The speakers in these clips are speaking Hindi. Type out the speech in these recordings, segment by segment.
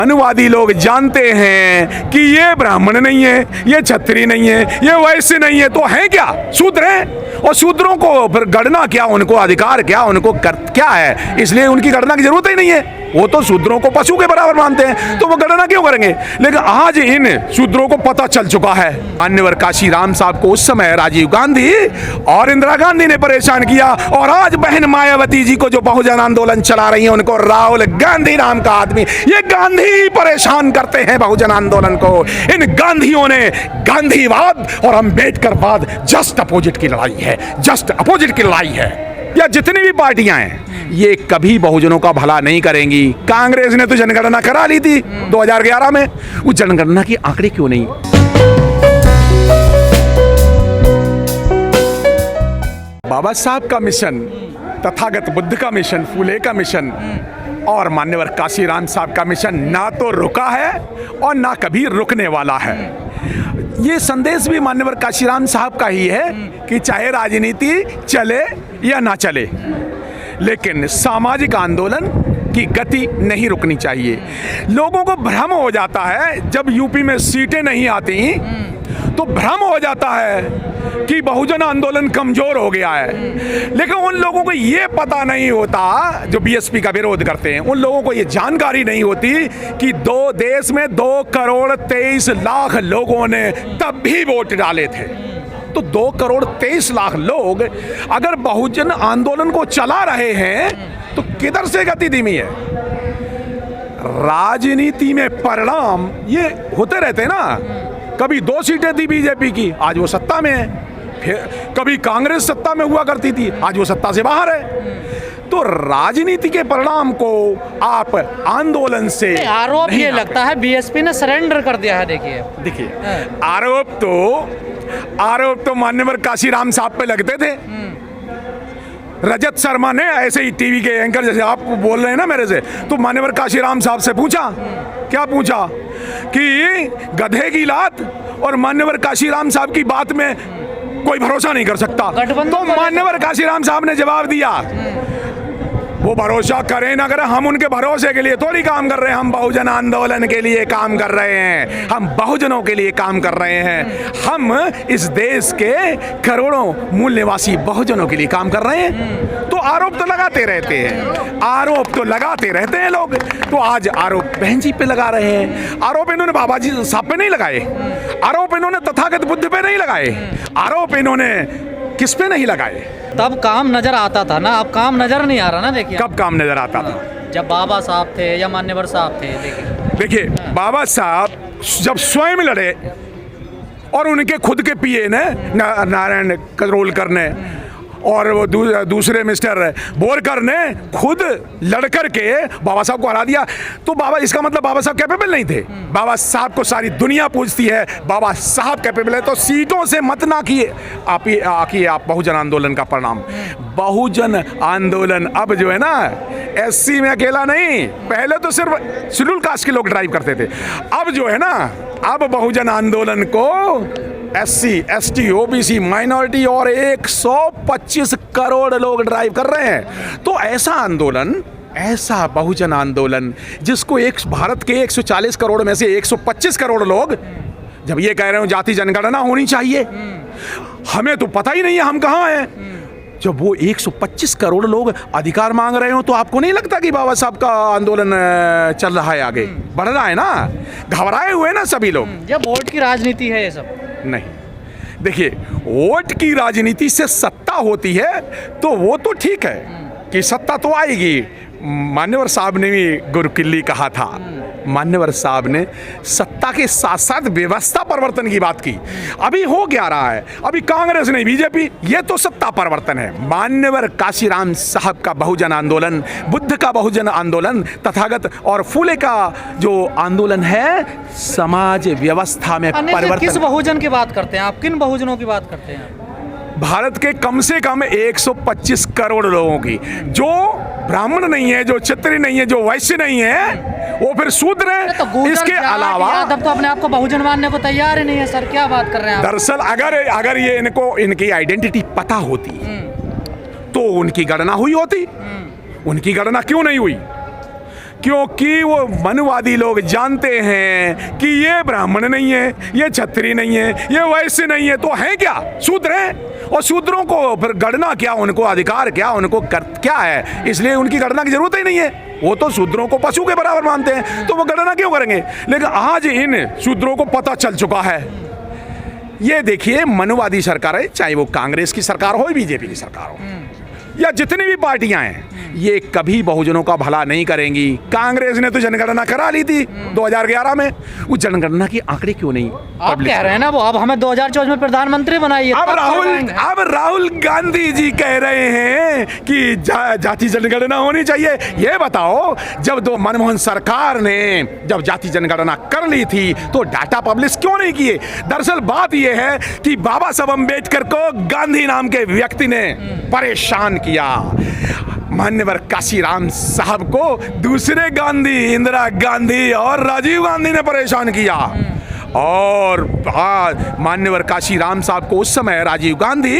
अनुवादी लोग जानते हैं कि ये ब्राह्मण नहीं है, ये क्षत्रिय नहीं है, ये वैश्य नहीं है, तो हैं क्या? शूद्र हैं। और शूद्रों को फिर गणना क्या, उनको अधिकार क्या, उनको क्या है? इसलिए उनकी गणना की जरूरत ही नहीं है। वो तो शूद्रों को पशु के बराबर मानते हैं, तो वो गणना क्यों करेंगे? लेकिन आज इन शूद्रों को पता चल चुका है। मान्यवर काशीराम साहब को उस समय राजीव गांधी और इंदिरा गांधी ने परेशान किया, और आज बहन मायावती जी को जो बहुजन आंदोलन चला रही है, उनको राहुल गांधी नाम का आदमी, ये गांधी परेशान करते हैं बहुजन आंदोलन को। इन गांधियों ने गांधीवाद और अंबेडकरवाद जस्ट अपोजिट की लड़ाई है, जस्ट अपोजिट की लड़ाई है। या जितनी भी पार्टियां हैं, ये कभी बहुजनों का भला नहीं करेंगी। कांग्रेस ने तो जनगणना करा ली थी 2011 में, वो जनगणना की आंकड़े क्यों नहीं? बाबा साहब का मिशन, तथागत बुद्ध का मिशन, फूले का मिशन और मान्यवर काशीराम साहब का मिशन ना तो रुका है और ना कभी रुकने वाला है। ये संदेश भी मान्यवर काशीराम साहब का ही है कि चाहे राजनीति चले या ना चले, लेकिन सामाजिक आंदोलन की गति नहीं रुकनी चाहिए। लोगों को भ्रम हो जाता है जब यूपी में सीटें नहीं आती, तो भ्रम हो जाता है कि बहुजन आंदोलन कमजोर हो गया है। लेकिन उन लोगों को ये पता नहीं होता, जो बीएसपी का विरोध करते हैं, उन लोगों को ये जानकारी नहीं होती कि देश में 2,23,00,000 लोगों ने तब भी वोट डाले थे। तो 2,23,00,000 लोग अगर बहुजन आंदोलन को चला रहे हैं, तो किधर से गति धीमी है? राजनीति में परिणाम ये होते रहते हैं ना। कभी 2 सीटें थी बीजेपी की, आज वो सत्ता में है। फिर कभी कांग्रेस सत्ता में हुआ करती थी, आज वो सत्ता से बाहर है। तो राजनीति के परिणाम को आप आंदोलन से आरोप ये लगता है बीएसपी ने सरेंडर कर दिया है। देखिए आरोप तो मान्यवर काशीराम साहब पे लगते थे। रजत शर्मा ने ऐसे ही टीवी के एंकर, जैसे आप बोल रहे हैं ना मेरे से, तो मान्यवर काशीराम साहब से पूछा, क्या पूछा कि गधे की लात और मान्यवर काशीराम साहब की बात में कोई भरोसा नहीं कर सकता। तो मान्यवर काशीराम साहब ने जवाब दिया, वो भरोसा करें ना करें, हम उनके भरोसे के लिए थोड़ी काम कर रहे हैं। हम बहुजन आंदोलन के लिए काम कर रहे हैं, हम बहुजनों के लिए काम कर रहे हैं। हम इस देश के करोड़ों मूल निवासी बहुजनों के लिए काम कर रहे हैं। तो आरोप तो लगाते रहते हैं, आरोप तो लगाते रहते हैं लोग। तो आज आरोप बहन जी पे लगा रहे हैं। आरोप इन्होंने बाबा जी साहब पे नहीं लगाए, आरोप इन्होंने तथागत बुद्ध पे नहीं लगाए, आरोप इन्होंने किस पे नहीं लगाए? तब काम नजर आता था ना, अब काम नजर नहीं आ रहा ना। देखिए कब काम नजर आता था? जब बाबा साहब थे या मान्यवर साहब थे। देखिए बाबा साहब जब स्वयं लड़े और उनके खुद के पीए ने नारायण करोलकर ने और वो दूसरे मिस्टर बोरकर ने खुद लड़कर के बाबा साहब को हरा दिया, तो बाबा, इसका मतलब बाबा साहब कैपेबल नहीं थे। बाबा साहब को सारी दुनिया पूछती है, बाबा साहब कैपेबल है। तो सीटों से मत ना किए आप बहुजन आंदोलन का परिणाम। बहुजन आंदोलन अब जो है ना, एससी में अकेला नहीं, पहले तो सिर्फ शेड्यूल कास्ट के लोग ड्राइव करते थे। अब जो है ना, अब बहुजन आंदोलन को एससी, एसटी, ओबीसी, माइनॉरिटी और 125 करोड़ लोग ड्राइव कर रहे हैं। तो ऐसा आंदोलन, ऐसा बहुजन आंदोलन जिसको भारत के 140 करोड़ में से 125 करोड़ लोग जब ये कह रहे हो जाति जनगणना होनी चाहिए, हमें तो पता ही नहीं है हम कहाँ हैं। जब वो 125 करोड़ लोग अधिकार मांग रहे हो, तो आपको नहीं लगता कि बाबा साहब का आंदोलन चल रहा है, आगे बढ़ रहा है ना? घबराए हुए ना सभी लोग। जब वोट की राजनीति है ये सब नहीं। देखिए, वोट की राजनीति से सत्ता होती है तो वो तो ठीक है कि सत्ता तो आएगी। मान्यवर साहब ने भी गुरकिल्ली कहा था, मान्यवर साहब ने सत्ता के साथ साथ व्यवस्था परिवर्तन की बात की। अभी हो क्या रहा है? अभी कांग्रेस नहीं, बीजेपी, ये तो सत्ता परिवर्तन है। मान्यवर काशीराम साहब का बहुजन आंदोलन, बुद्ध का बहुजन आंदोलन, तथागत और फूले का जो आंदोलन है, समाज व्यवस्था में परिवर्तन। किस बहुजन की बात करते हैं आप? किन बहुजनों की बात करते हैं? भारत के कम से कम 125 करोड़ लोगों की, जो ब्राह्मण नहीं है, जो क्षत्रिय नहीं है, जो वैश्य नहीं है, वो फिर शूद्र है। तो इसके अलावा तब तो अपने आप को बहुजन मानने को तैयार ही नहीं है सर, क्या बात कर रहे हैं? दरअसल अगर ये इनको इनकी आइडेंटिटी पता होती तो उनकी गणना हुई होती। उनकी गणना क्यों नहीं हुई? क्योंकि वो मनवादी लोग जानते हैं कि ये ब्राह्मण नहीं है, ये क्षत्रिय नहीं है, ये वैश्य नहीं है, तो हैं क्या? शूद्र हैं। और शूद्रों को फिर गणना क्या, उनको अधिकार क्या, उनको क्या है, इसलिए उनकी गणना की जरूरत ही नहीं है। वो तो शूद्रों को पशु के बराबर मानते हैं, तो वो गणना क्यों करेंगे? लेकिन आज इन शूद्रों को पता चल चुका है। ये देखिए, मनवादी सरकार है, चाहे वो कांग्रेस की सरकार हो, बीजेपी की सरकार हो, या जितनी भी पार्टियां हैं, ये कभी बहुजनों का भला नहीं करेंगी। कांग्रेस ने तो जनगणना करा ली थी 2011 में, वो जनगणना की आंकड़े क्यों नहीं आप कह रहे हैं ना, वो अब हमें 2024 में प्रधानमंत्री बनाइए। अब राहुल गांधी जी कह रहे हैं कि जाति जनगणना होनी चाहिए। ये बताओ, जब मनमोहन सरकार ने जब जाति जनगणना कर ली थी तो डाटा पब्लिश क्यों नहीं किए? दरअसल बात यह है कि बाबा साहब अम्बेडकर को गांधी नाम के व्यक्ति ने परेशान किया। मान्यवर काशीराम साहब को दूसरे गांधी, इंदिरा गांधी और राजीव गांधी ने परेशान किया। और मान्यवर काशीराम साहब को उस समय राजीव गांधी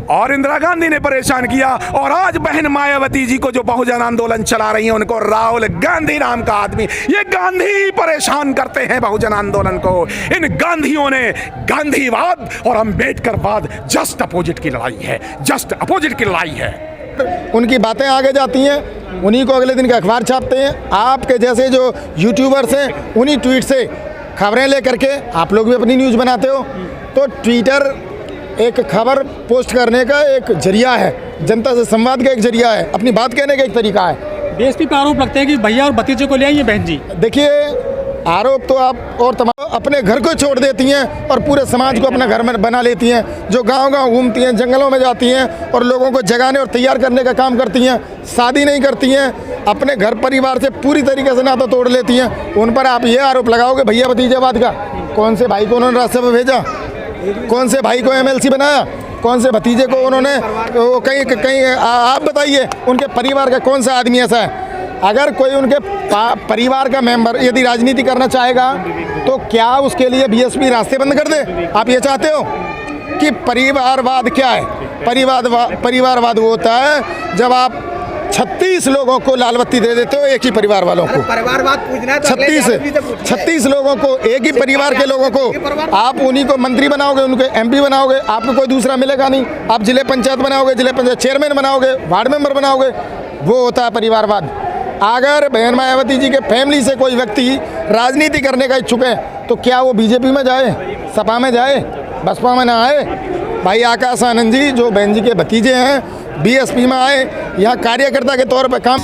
और इंदिरा गांधी ने परेशान किया। और आज बहन मायावती जी को जो बहुजन आंदोलन चला रही हैं, उनको राहुल गांधी नाम का आदमी, ये गांधी ही परेशान करते हैं बहुजन आंदोलन को। इन गांधियों ने गांधीवाद और अम्बेडकरवाद जस्ट अपोजिट की लड़ाई है, जस्ट अपोजिट की लड़ाई है। उनकी बातें आगे जाती हैं, उन्हीं को अगले दिन का अखबार छापते हैं। आपके जैसे जो यूट्यूबर्स हैं, उन्हीं ट्वीट से खबरें लेकर के आप लोग भी अपनी न्यूज़ बनाते हो। तो ट्विटर एक खबर पोस्ट करने का एक जरिया है, जनता से संवाद का एक जरिया है, अपनी बात कहने का एक तरीका है। बीएसपी पे आरोप लगते हैं कि भैया और भतीजे को ले आइए बहन जी। देखिए, आरोप तो आप और तमाम अपने घर को छोड़ देती हैं और पूरे समाज को अपना घर में बना लेती हैं। जो गांव-गांव घूमती हैं, जंगलों में जाती हैं और लोगों को जगाने और तैयार करने का काम करती हैं। शादी नहीं करती हैं, अपने घर परिवार से पूरी तरीके से नाता तोड़ लेती हैं। उन पर आप ये आरोप लगाओगे भैया भतीजावाद का? कौन से भाई को उन्होंने रास्ते पर भेजा? कौन से भाई को एमएलसी बनाया? कौन से भतीजे को उन्होंने कहीं आप बताइए, उनके परिवार का कौन सा आदमी ऐसा है? अगर कोई उनके परिवार का मेंबर यदि राजनीति करना चाहेगा तो क्या उसके लिए बीएसपी रास्ते बंद कर दे? आप ये चाहते हो कि परिवारवाद क्या है? परिवारवाद वो होता है जब आप 36 लोगों को लाल बत्ती दे देते हो, एक ही परिवार वालों को। परिवारवाद पूछना है तो 36 लोगों को, एक ही परिवार के लोगों को आप उन्हीं को मंत्री बनाओगे, उनको एमपी बनाओगे, आपको कोई दूसरा मिलेगा नहीं। आप जिले पंचायत बनाओगे, जिले पंचायत चेयरमैन बनाओगे, वार्ड मेंबर बनाओगे, वो होता है परिवारवाद। अगर बहन मायावती जी के फैमिली से कोई व्यक्ति राजनीति करने का इच्छुक है तो क्या वो बीजेपी में जाए, सपा में जाए, बसपा में ना आए? भाई आकाश आनंद जी जो बहन जी के भतीजे हैं, बीएसपी में आए, यहाँ कार्यकर्ता के तौर पर काम